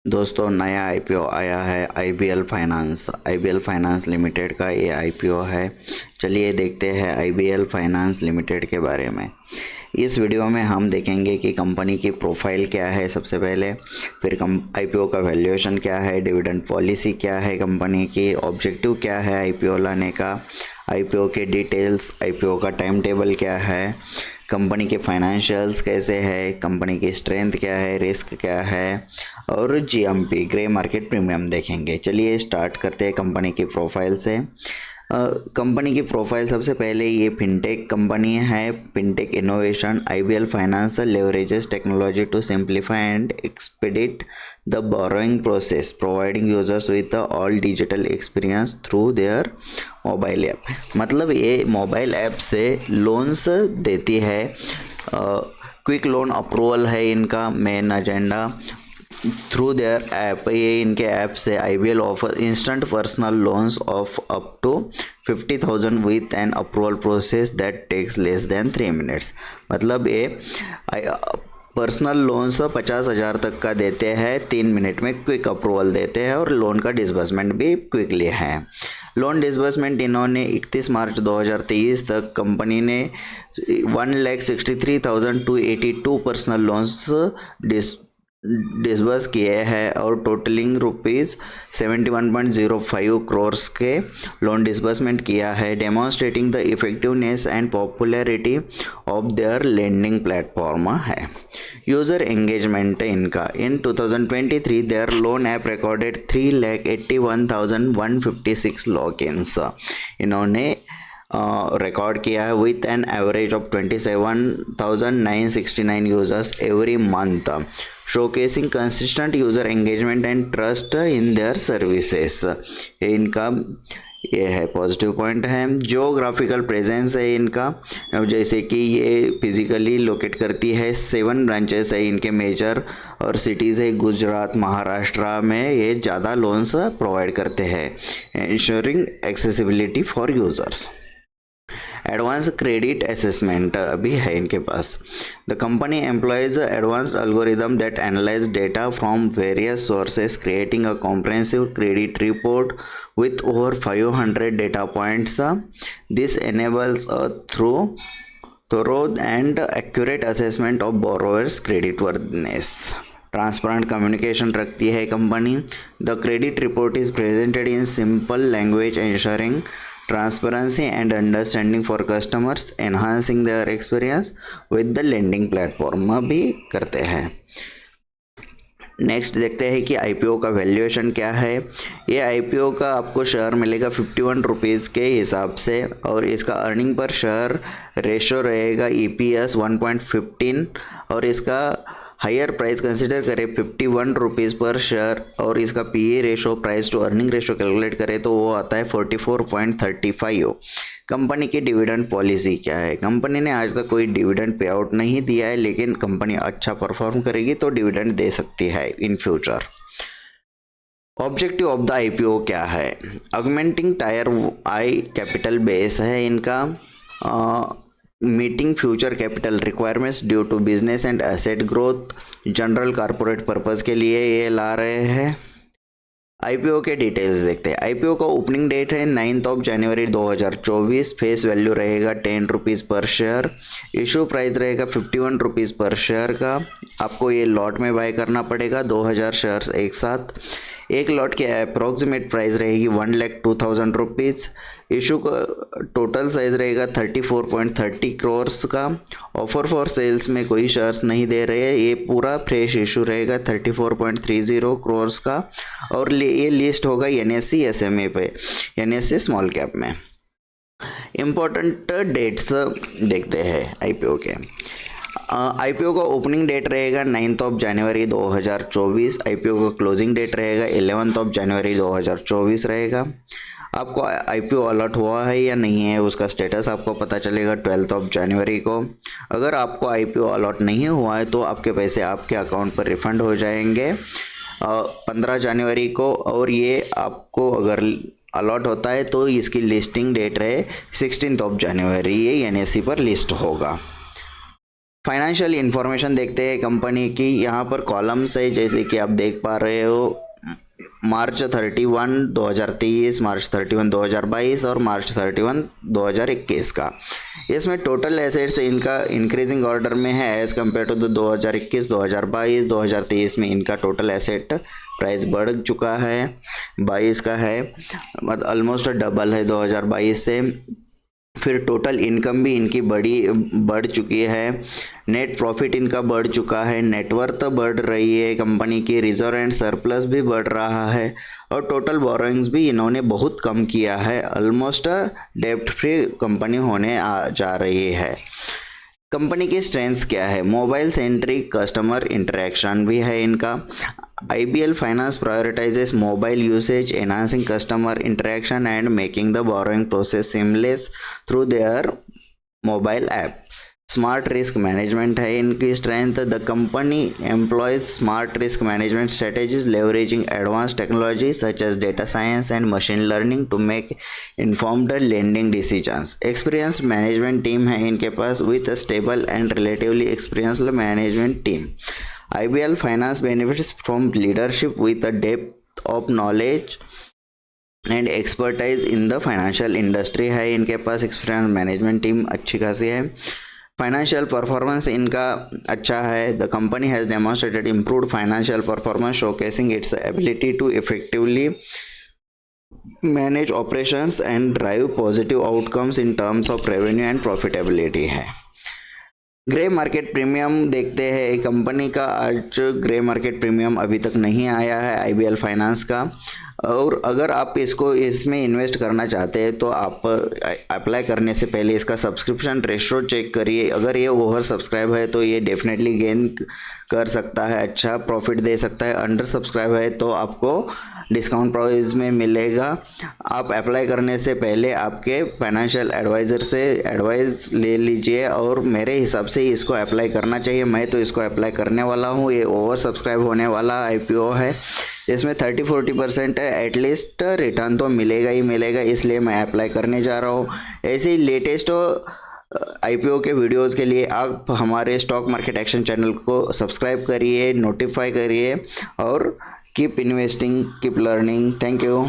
दोस्तों नया आईपीओ आया है आईबीएल फाइनेंस लिमिटेड का ये आईपीओ है। चलिए देखते हैं आईबीएल फाइनेंस लिमिटेड के बारे में। इस वीडियो में हम देखेंगे कि कंपनी की प्रोफाइल क्या है सबसे पहले, फिर आईपीओ का वैल्यूएशन क्या है, डिविडेंड पॉलिसी क्या है कंपनी की, ऑब्जेक्टिव क्या है आईपीओ लाने का, आईपीओ के डिटेल्स, आईपीओ का टाइम टेबल क्या है, कंपनी के फाइनेंशियल्स कैसे है, कंपनी की स्ट्रेंथ क्या है, रिस्क क्या है और जीएमपी ग्रे मार्केट प्रीमियम देखेंगे। चलिए स्टार्ट करते हैं कंपनी की प्रोफाइल से। कंपनी की प्रोफाइल सबसे पहले ये फिनटेक कंपनी है, fintech innovation. IBL finance leverages technology to simplify and expedite the borrowing process, providing users with all digital experience through their mobile app. मतलब ये मोबाइल ऐप से लोन्स देती है। क्विक लोन अप्रूवल है इनका main agenda through their app. ये इनके app से IBL offer instant personal loans of up to 50,000 with an approval process that takes less than 3 minutes. मतलब ये पर्सनल लोन्स 50,000 तक का देते हैं, 3 मिनट में क्विक अप्रूवल देते हैं और लोन का डिसबर्समेंट भी क्विकली है। लोन डिसबर्समेंट इन्होंने 31 मार्च 2023 तक कंपनी ने 1,63,282 पर्सनल लोन्स डिसबर्स किए हैं और टोटलिंग रुपीज़ 71.05 करोर्स के लोन डिसबर्समेंट किया है, demonstrating the effectiveness and popularity of their lending platform है। यूज़र एंगेजमेंट इनका इन 2023 there loan app recorded 3,81,156 logins इन्होंने रिकॉर्ड किया है with an average of 27,969 users every month, showcasing consistent user engagement and trust in their services. इनका ये है positive point है। Geographical presence है इनका, जैसे कि ये फिजिकली लोकेट करती है, 7 ब्रांचेस है इनके मेजर और सिटीज़ है गुजरात महाराष्ट्र में ये ज़्यादा लोन्स प्रोवाइड करते हैं, ensuring accessibility for users. Advance credit assessment अभी है इनके पास। The company employs advanced algorithms that analyse data from various sources, creating a comprehensive credit report with over 500 data points. This enables a thorough and accurate assessment of borrowers' creditworthiness. Transparent communication रखती है company. The credit report is presented in simple language, ensuring transparency and understanding for customers, enhancing their experience with the lending platform भी करते हैं। Next देखते हैं कि IPO का valuation क्या है। ये आईपीओ का आपको शेयर मिलेगा 51 रुपीज़ के हिसाब से और इसका अर्निंग पर शेयर रेशो रहेगा ईपीएस 1.15 और इसका हायर प्राइस कंसिडर करें 51 रुपीज़ पर शेयर और इसका PE ratio, price to earning ratio calculate करें तो वो आता है 44.35। कंपनी की डिविडेंड पॉलिसी क्या है? कंपनी ने आज तक कोई डिविडेंड पे आउट नहीं दिया है, लेकिन कंपनी अच्छा परफॉर्म करेगी तो डिविडेंड दे सकती है in future. Objective of the IPO क्या है? Augmenting tier I capital base है इनका, meeting future capital requirements due to business and asset growth, general corporate purpose के लिए ये ला रहे हैं। आईपीओ के डिटेल्स देखते हैं। आईपीओ का ओपनिंग डेट है 9 जनवरी 2024, फेस वैल्यू रहेगा 10 रुपीज़ पर शेयर, इशू प्राइस रहेगा 51 रुपीज़ पर शेयर का। आपको ये लॉट में बाय करना पड़ेगा 2000 शेयर्स एक साथ। एक लॉट की अप्रोक्सीमेट प्राइस रहेगी 1,02,000 रुपीज़। इशू का टोटल साइज रहेगा 34.30 करोर्स का। ऑफर फॉर सेल्स में कोई शेयर्स नहीं दे रहे हैं, ये पूरा फ्रेश इशू रहेगा 34.30 करोर्स का और ये लिस्ट होगा एनएससी एसएमए पे, एनएससी स्मॉल कैप में। इम्पोर्टेंट डेट्स देखते हैं आईपीओ के। आईपीओ का ओपनिंग डेट रहेगा 9 जनवरी 2024, आईपीओ का क्लोजिंग डेट रहेगा 11 जनवरी 2024 रहेगा। आपको आईपीओ अलॉट हुआ है या नहीं है उसका स्टेटस आपको पता चलेगा 12 जनवरी को। अगर आपको आईपीओ अलॉट नहीं हुआ है तो आपके पैसे आपके अकाउंट पर रिफ़ंड हो जाएंगे 15 जनवरी को, और ये आपको अगर अलॉट होता है तो इसकी लिस्टिंग डेट रहे 16 जनवरी, ये एनएससी पर लिस्ट होगा। फाइनेंशियल इंफॉर्मेशन देखते हैं कंपनी की। यहाँ पर कॉलम्स है, जैसे कि आप देख पा रहे हो, मार्च 31 2023, मार्च 31 2022 और मार्च 31 2021 का। इसमें टोटल एसेट्स इनका इंक्रीजिंग ऑर्डर में है एज़ कम्पेयर टू 2021, 2022, 2023 में इनका टोटल एसेट प्राइस बढ़ चुका है, 22 का है, मतलब ऑलमोस्ट डबल है 2022 से। फिर टोटल इनकम भी इनकी बढ़ चुकी है, नेट प्रॉफिट इनका बढ़ चुका है, नेटवर्थ बढ़ रही है कंपनी की, रिजर्व एंड सरप्लस भी बढ़ रहा है और टोटल बोरोइंग्स भी इन्होंने बहुत कम किया है, ऑलमोस्ट डेब्ट फ्री कंपनी होने जा रही है। कंपनी की स्ट्रेंथ्स क्या है? मोबाइल सेंट्रिक कस्टमर इंटरेक्शन भी है इनका। IBL Finance prioritizes mobile usage, enhancing customer interaction and making the borrowing process seamless through their mobile app. Smart risk management है इनकी strength. The company employs smart risk management strategies leveraging advance technology such as data science and machine learning to make informed lending decisions. Experienced management team है इनके पास with a stable and relatively experienced management team. IBL Finance benefits from leadership with a depth of knowledge and expertise in the financial industry है इनके पास। Experience management team अच्छी खासी है। Financial performance इनका अच्छा है। The company has demonstrated improved financial performance showcasing its ability to effectively manage operations and drive positive outcomes in terms of revenue and profitability है। Grey market premium देखते हैं company का। आज ग्रे मार्केट प्रीमियम अभी तक नहीं आया है IBL फाइनेंस का, और अगर आप इसमें इन्वेस्ट करना चाहते हैं तो आप अप्लाई करने से पहले इसका सब्सक्रिप्शन रेशो चेक करिए। अगर ये ओवर सब्सक्राइब है तो ये डेफिनेटली गेन कर सकता है, अच्छा प्रॉफिट दे सकता है। अंडर सब्सक्राइब है तो आपको डिस्काउंट प्राइस में मिलेगा। आप अप्लाई करने से पहले आपके फाइनेंशियल एडवाइज़र से एडवाइस ले लीजिए, और मेरे हिसाब से ही इसको अप्लाई करना चाहिए। मैं तो इसको अप्लाई करने वाला हूँ। ये ओवर सब्सक्राइब होने वाला IPO है, इसमें 30-40% एटलीस्ट रिटर्न तो मिलेगा ही मिलेगा, इसलिए मैं अप्लाई करने जा रहा हूँ। ऐसे ही लेटेस्ट IPO के वीडियोस के लिए आप हमारे स्टॉक मार्केट एक्शन चैनल को सब्सक्राइब करिए, नोटिफाई करिए, और keep investing, keep learning. Thank you.